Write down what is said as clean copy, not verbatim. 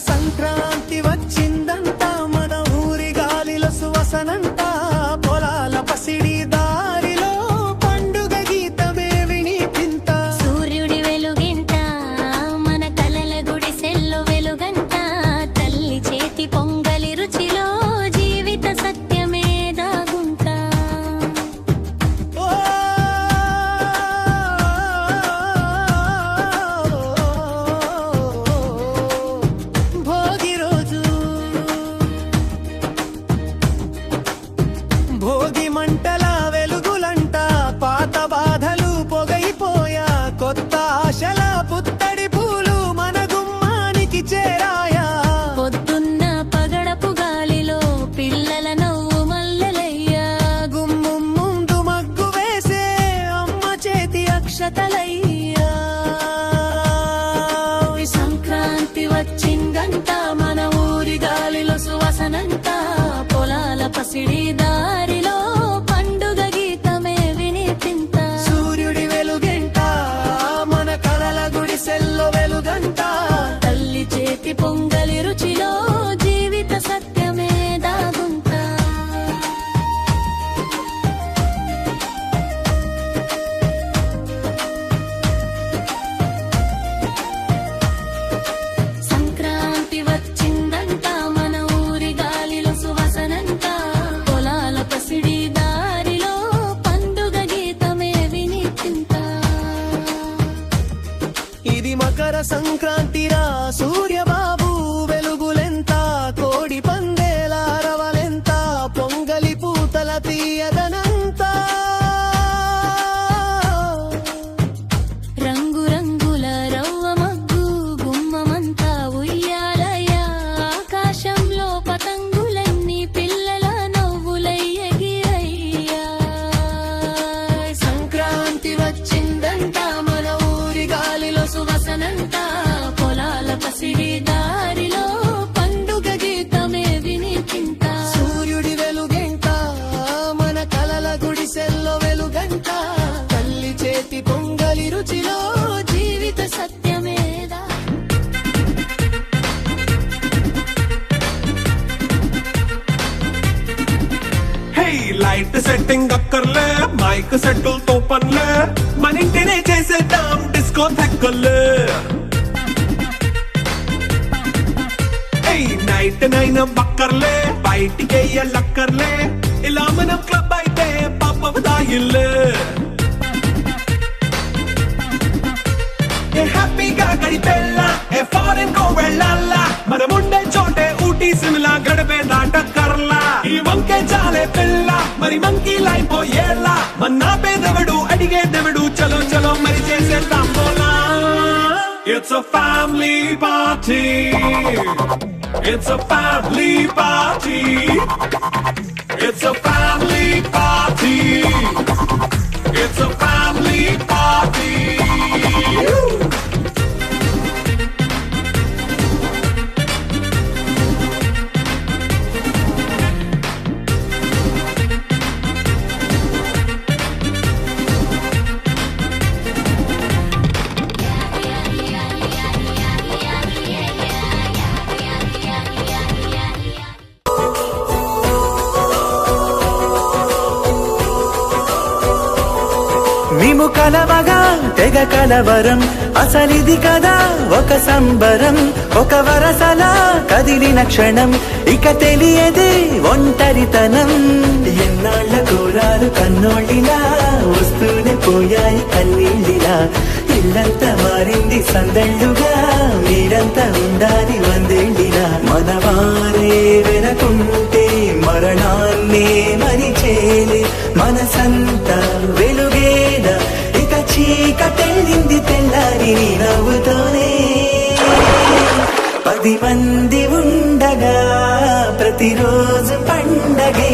సంక్రాంతి వచ్చిందంట మన ఊరి గాలిలో సువసనంట పొలాల పసిడి దారిలో పండుగ గీతమే వినిపింత సూర్యుడి వెలుగింట మన కలల గుడిసెల్లో వెలుగంట తల్లి చేతి పొంగలి రుచిలో జీవిత సత్యమే దాగుంటా భోగి మంటల వెలుగులంట పాత బాధలు పొగైపోయా కొత్త ఆశల పుత్తడి పూలు మన గుమ్మానికి చేరాయా పొద్దున్న పగడపు గాలిలో పిల్లల నవ్వు మల్లెలయ్యా గుమ్మం ముందు మగ్గు వేసే అమ్మ చేతి అక్షతలయ్యా సంక్రాంతి వచ్చిందంట మన ఊరి గాలిలో సువాసనంట పొలాల పసిడి దారిలో పండుగ గీతమే వినిపింత సూర్యుడి వెలుగంట మన కలల గుడిసెల్లో వెలుగంట తల్లి చేతి పొంగలి రుచిలో జీవిత సత్యమే దాగుంటా సంక్రాంతి వచ్చిందంట మన ఊరి గాలిలో సువాసనంట పొలాల పసిడి దారిలో పండుగ గీతమే వినిపింత ఇది మకర సంక్రాంతిరా సూర్యబాబు వెలుగులెంత కోడి పందేల అరవలెంత పొంగలి పూతల తీయదనంతా రంగు రంగుల రవ్వ మగ్గు గుమ్మమంతా ఉయ్యాలయ్యా ఆకాశంలో పతంగులన్నీ పిల్లల నవ్వులయ్యగిరయ్యా సంక్రాంతి వచ్చిందంట మన ఊరి గాలిలో సువసనంట పొలాల పసిడి దారిలో పండుగ గీతమే వినిపింత సూర్యుడి వెలుగంట మన కలల గుడిసెల్లో వెలుగంట తల్లి చేతి పొంగలి రుచిలో జీవిత సత్యమేదా హే లైట్ సెట్టింగ్ అక్కర్లే మైక్ సెట్టులతో పనులే మన ఇంటినే చేసేద్దాం డిస్కో థెక్కర్లే హే నైట్ నైన్ బక్కర్లే బయటికెయ్యలక్కర్లే ఇలా మనం క్లబ్ అయితే పాప దాయిల్లే ఏ హ్యాపీగా గడిపెళ్ళా ఏ ఫారెన్ కో వెళ్ళాలా మనముండే చోటే ఊటీ సిమ్లా గడిపే దాటక్కర్లా ఈ వంకే చాలే పిల్ల మరి మంకీ లైపోయేలా మన్నా పేదవడు అడిగేదెవడు చలో చలో మరి చేసేద్దాం పోలా it's a family party it's a family party it's a family party it's a family party మేము కలవగా తెగ కలవరం అసలిది కదా ఒక సంబరం ఒక వరసలా కదిలిన క్షణం ఇక తెలియదే ఒంటరితనం ఎన్నాళ్ళ కోరాలు కన్నోళ్ళిలా వస్తూనే పోయాయి కన్నీళ్ళిలా ఇల్లంతా మారింది సందళ్ళుగా మీరంతా ఉండాలి వందేళ్ళిలా మనవారే వెనకుంటే మరణాన్నే మరిచేలే మనసంతా వెలుగేల ఇక చీకటెళ్ళింది తెల్లారి నీ నవ్వుతోనే 10 మంది ఉండగా ప్రతిరోజు పండగే